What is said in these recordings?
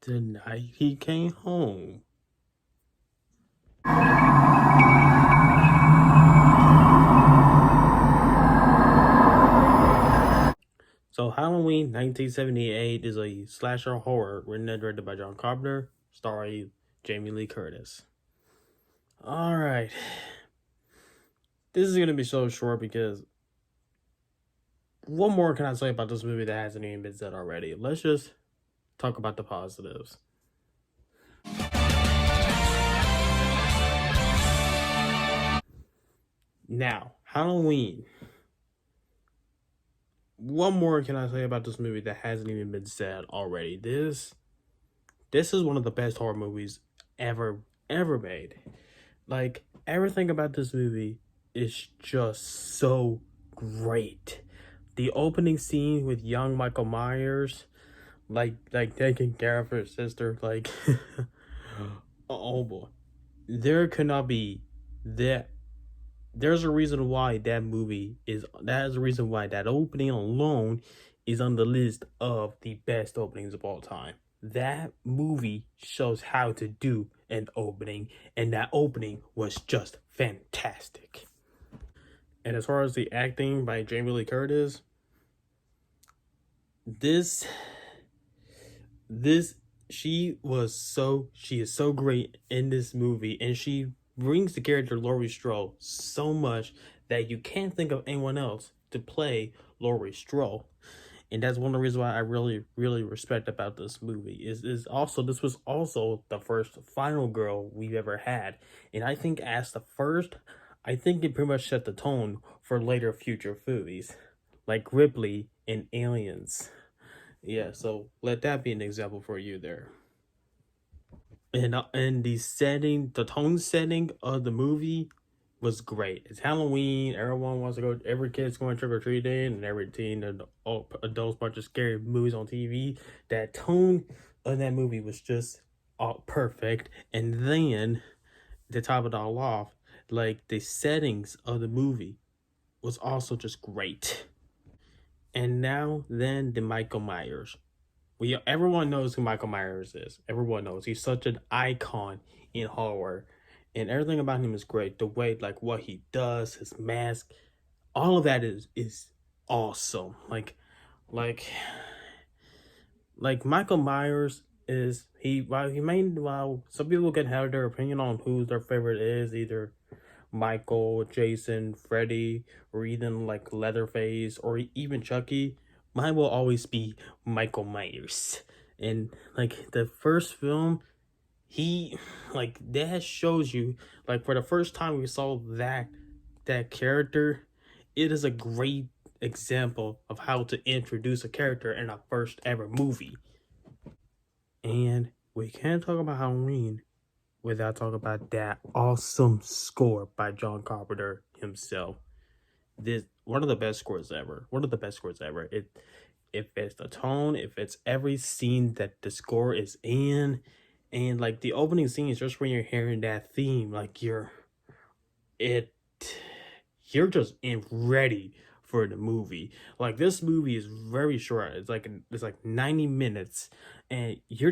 the night he came home. So Halloween 1978 is a slasher horror written and directed by John Carpenter, starring Jamie Lee Curtis. Alright. This is going to be so short because what more can I say about this movie that hasn't even been said already? Let's just talk about the positives. Now, Halloween. What more can I say about this movie that hasn't even been said already? This is one of the best horror movies ever made. Like, everything about this movie is just so great. The opening scene with young Michael Myers, like taking care of her sister, like oh boy. There could not be that. There's a reason why that opening alone is on the list of the best openings of all time. That movie shows how to do an opening, and that opening was just fantastic. And as far as the acting by Jamie Lee Curtis, she is so great in this movie, and she brings the character Laurie Strode so much that you can't think of anyone else to play Laurie Strode. And that's one of the reasons why I really respect about this movie. This was also the first final girl we've ever had. And I think as the first, I think it pretty much set the tone for later future movies, like Ripley and Aliens. Yeah, so let that be an example for you there. And the tone setting of the movie was great. It's Halloween. Everyone wants to go. Every kid's going trick or treating, and every teen and adults watch scary movies on TV. That tone of that movie was just perfect. And then to top it all off, like the settings of the movie was also just great. And now then the Michael Myers. Everyone knows who Michael Myers is. Everyone knows he's such an icon in horror, and everything about him is great. The way, like, what he does, his mask, all of that is awesome. Like Michael Myers is while some people can have their opinion on who their favorite is, either Michael, Jason, Freddy, or even like Leatherface, or even Chucky. Mine will always be Michael Myers. And like the first film, that shows you, like, for the first time we saw that character, it is a great example of how to introduce a character in a first ever movie. And we can't talk about Halloween without talking about that awesome score by John Carpenter himself. This one of the best scores ever. One of the best scores ever. It fits the tone, it fits every scene that the score is in. And like the opening scene is just when you're hearing that theme, like you're just ready for the movie. Like, this movie is very short. It's like 90 minutes, and you're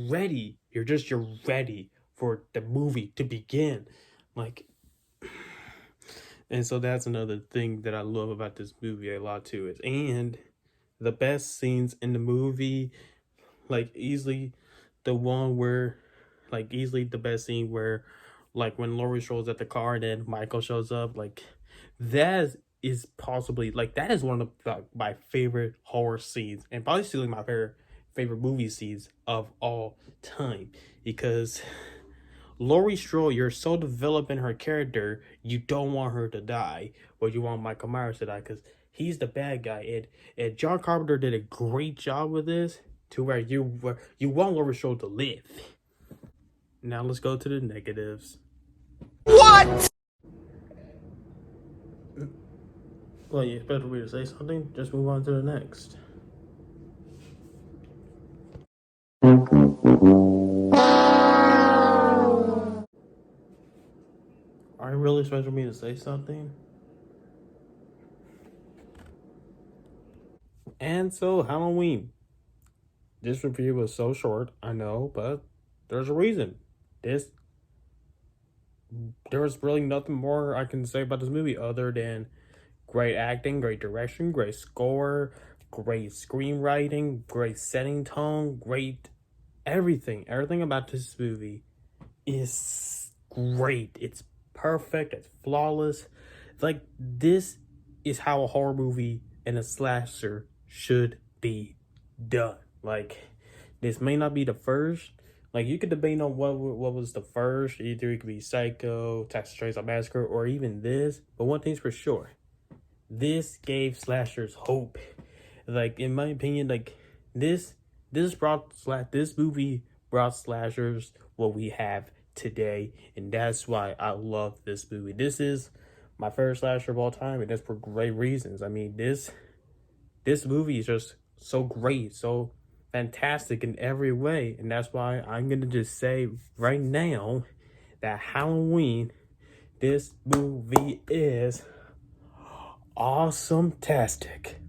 ready. You're ready for the movie to begin. Like, and so that's another thing that I love about this movie a lot too. And the best scenes in the movie, like easily the best scene where, like, when Laurie shows at the car and then Michael shows up, like, that is possibly, like, that is one of my favorite horror scenes, and probably still my favorite movie scenes of all time, because Laurie Strode, you're so developed in her character, you don't want her to die, but you want Michael Myers to die because he's the bad guy. And John Carpenter did a great job with this, to where you want Laurie Strode to live. Now let's go to the negatives. What? Well, you expect me to say something? Just move on to the next. Are you really expecting me to say something? And so, Halloween. This review was so short, I know, but there's a reason. This There's really nothing more I can say about this movie other than great acting, great direction, great score, great screenwriting, great setting tone, great everything. Everything about this movie is great. It's perfect. It's flawless. Like, this is how a horror movie and a slasher should be done. Like, this may not be the first. Like, you could debate on what was the first. Either it could be Psycho, Texas Chainsaw Massacre, or even this. But one thing's for sure: this gave slashers hope. Like, in my opinion, like this movie brought slashers what we have today, and that's why I love this movie. This is my favorite slasher of all time, and that's for great reasons. I mean, this movie is just so great, so fantastic in every way, and that's why I'm gonna just say right now that Halloween, this movie is awesome-tastic.